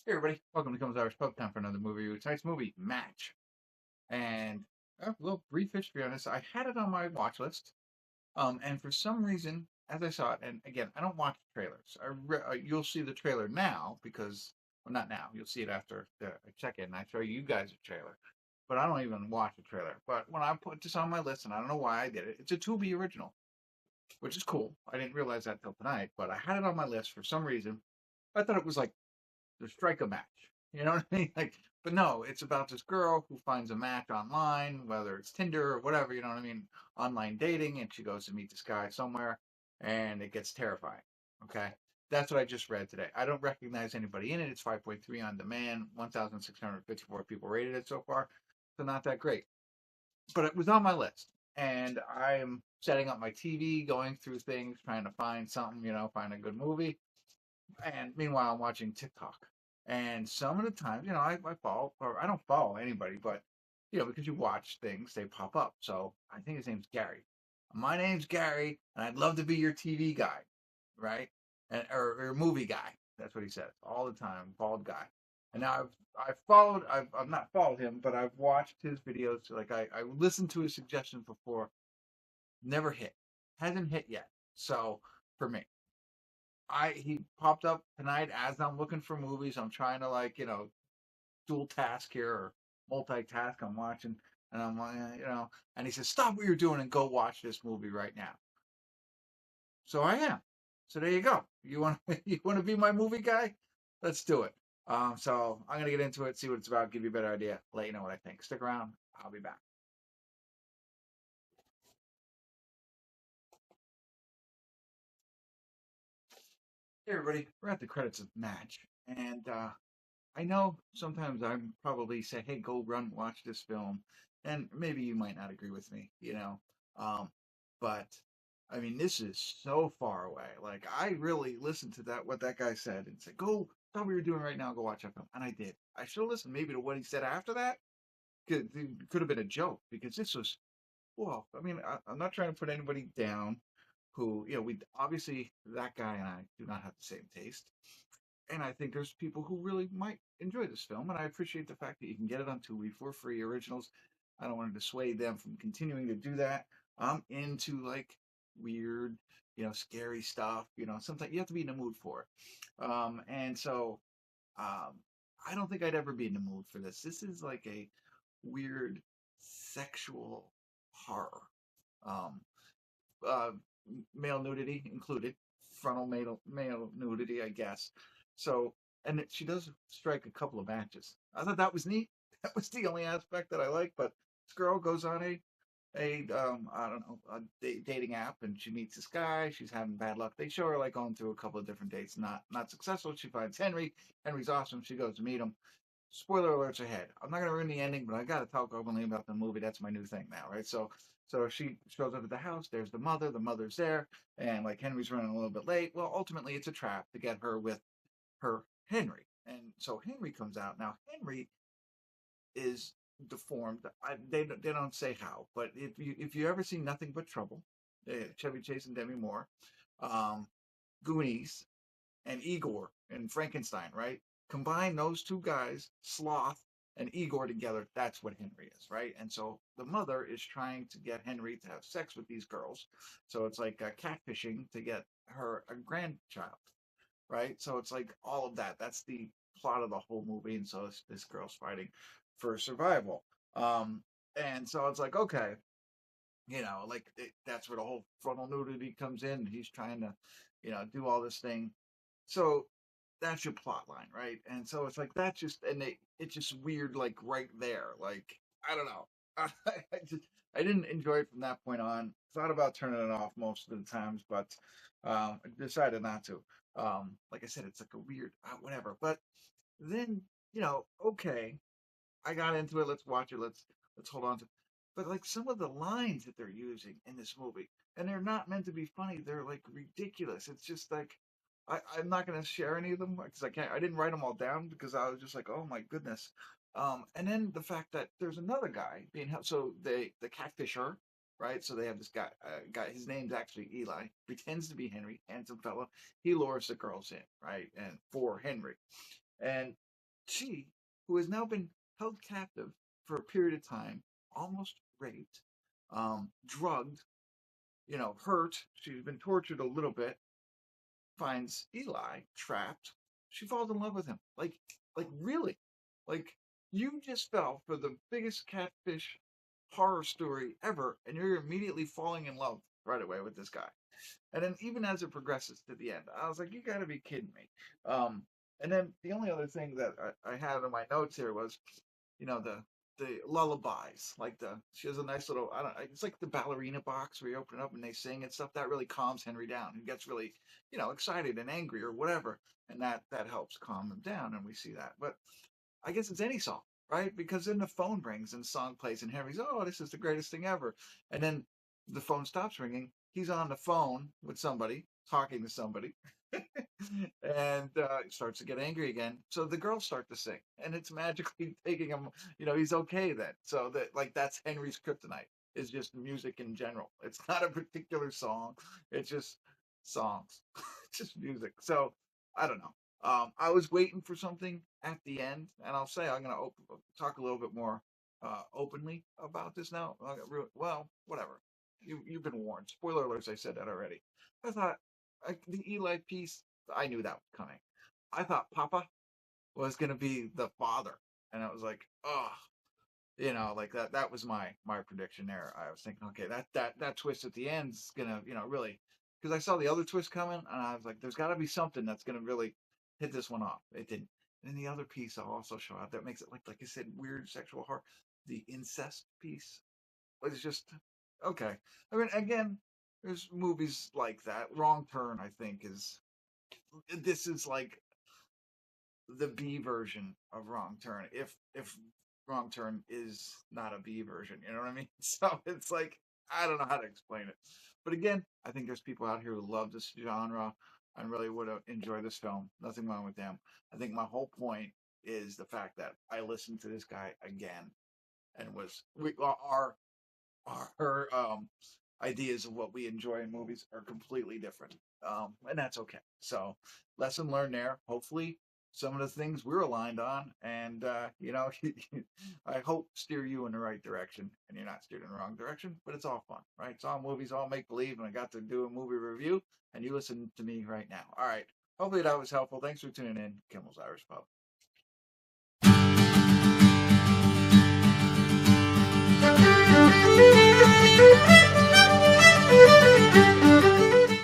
Hey everybody, welcome to Comes Irish Pub Time for another movie review. Tonight's movie, Match. And a little brief history on this. I had it on my watch list, and for some reason, as I saw it, and again, I don't watch trailers. You'll see the trailer now because, well, not now. You'll see it after I check it, and I show you guys a trailer. But I don't even watch a trailer. But when I put this on my list, and I don't know why I did it, it's a Tubi original, which is cool. I didn't realize that till tonight, but I had it on my list for some reason. I thought it was like to strike a match. You know what I mean? Like, but no, it's about this girl who finds a match online, whether it's Tinder or whatever. You know what I mean? Online dating, and she goes to meet this guy somewhere, and it gets terrifying. Okay, that's what I just read today. I don't recognize anybody in it. It's 5.3 on demand. 1,654 people rated it so far, so not that great. But it was on my list, and I'm setting up my TV, going through things, trying to find something. Find a good movie and meanwhile, I'm watching TikTok. And some of the times, I follow, or I don't follow anybody, but, because you watch things, they pop up. So I think his name's Gary. My name's Gary, and I'd love to be your TV guy, right? Or movie guy. That's what he says all the time, bald guy. And now I've not followed him, but I've watched his videos. Like I listened to his suggestions before, never hit, hasn't hit yet. So for me, he popped up tonight as I'm looking for movies. I'm trying to dual task here or multitask. I'm watching and I'm like, and he says, "Stop what you're doing and go watch this movie right now." So I am. So there you go. You want you want to be my movie guy? Let's do it. So I'm gonna get into it, see what it's about, give you a better idea, let you know what I think. Stick around. I'll be back. Hey everybody, we're at the credits of Match, and I know sometimes I'm probably say, "Hey, go run watch this film," and maybe you might not agree with me, but I mean, this is so far away. Like, I really listened to that what that guy said and said, "Go, stop what you're doing right now, go watch that film," and I did. I should have listened maybe to what he said after that. Could have been a joke because this was well. I mean, I'm not trying to put anybody down. Who we obviously that guy and I do not have the same taste and I think there's people who really might enjoy this film, and I appreciate the fact that you can get it on Tubi for free originals. I don't want to dissuade them from continuing to do that. I'm into like weird, scary stuff. Sometimes you have to be in the mood for it. And so um, I don't think I'd ever be in the mood for this. This is like a weird sexual horror. Um, uh, Male nudity included, frontal male nudity, I guess. So, and she does strike a couple of matches. I thought that was neat. That was the only aspect that I like. But this girl goes on a I don't know dating app, and she meets this guy. She's having bad luck. They show her like going through a couple of different dates, not successful. She finds Henry. Henry's awesome. She goes to meet him. Spoiler alerts ahead. I'm not gonna ruin the ending, but I gotta talk openly about the movie. That's my new thing now, right? So she shows up at the house. There's the mother. The mother's there, and like Henry's running a little bit late. Well, ultimately, it's a trap to get her with her Henry. And so Henry comes out. Now Henry is deformed. They don't say how, but if you ever see Nothing But Trouble, Chevy Chase and Demi Moore, um, Goonies, and Igor and Frankenstein, right? Combine those two guys, Sloth and Igor together, that's what Henry is, right? And so the mother is trying to get Henry to have sex with these girls. So it's like catfishing to get her a grandchild, right? So it's like all of that. That's the plot of the whole movie. And so this girl's fighting for survival. And so it's like, okay, that's where the whole frontal nudity comes in. He's trying to, do all this thing so that's your plot line, right? And so it's like that just and it's just weird, like right there. Like I don't know. I didn't enjoy it from that point on. Thought about turning it off most of the times, but I decided not to. Like I said, it's like a weird whatever. But then okay, I got into it. Let's watch it. Let's hold on to. But like some of the lines that they're using in this movie, and they're not meant to be funny. They're like ridiculous. It's just like I'm not gonna share any of them because I can't. I didn't write them all down because I was just like, oh my goodness. And then the fact that there's another guy being held. So the catfisher, right? So they have this guy. His name's actually Eli. Pretends to be Henry, handsome fellow. He lures the girls in, right? And for Henry. And She, who has now been held captive for a period of time, almost raped, drugged, hurt. She's been tortured a little bit. Finds Eli trapped. She falls in love with him. Like really, like you just fell for the biggest catfish horror story ever, and you're immediately falling in love right away with this guy. And then even as it progresses to the end, I was like, you got to be kidding me. And then the only other thing that I had in my notes here was, the lullabies. Like she has a nice little, I don't, it's like the ballerina box where you open it up and they sing and stuff. That really calms Henry down. He gets really, excited and angry or whatever, and that helps calm him down. And we see that. But I guess it's any song, right? Because then the phone rings and the song plays, and Henry's, oh, this is the greatest thing ever. And then the phone stops ringing. He's on the phone with somebody, talking to somebody, and starts to get angry again. So the girls start to sing, and it's magically taking him. He's okay then. So that's Henry's kryptonite. Is just music in general. It's not a particular song. It's just songs. It's just music. So I don't know. I was waiting for something at the end, and I'll say I'm going to talk a little bit more openly about this now. Well, whatever. You've been warned. Spoiler alerts. I said that already. I thought the Eli piece. I knew that was coming. I thought Papa was going to be the father, and I was like, oh, like that. That was my prediction there. I was thinking, okay, that twist at the end is gonna, really, because I saw the other twist coming, and I was like, there's got to be something that's gonna really hit this one off. It didn't. And the other piece I'll also show out that makes it like I said, weird sexual horror. The incest piece was just okay. I mean, again, there's movies like that. Wrong Turn, I think, is this is like the B version of Wrong Turn. If Wrong Turn is not a B version, you know what I mean? So it's like I don't know how to explain it. But again, I think there's people out here who love this genre and really would enjoy this film. Nothing wrong with them. I think my whole point is the fact that I listened to this guy again and our ideas of what we enjoy in movies are completely different, and that's okay. So, lesson learned there. Hopefully, some of the things we're aligned on, and I hope steer you in the right direction, and you're not steered in the wrong direction. But it's all fun, right? It's all movies, all make believe, and I got to do a movie review, and you listen to me right now. All right. Hopefully that was helpful. Thanks for tuning in, Kimmel's Irish Pub.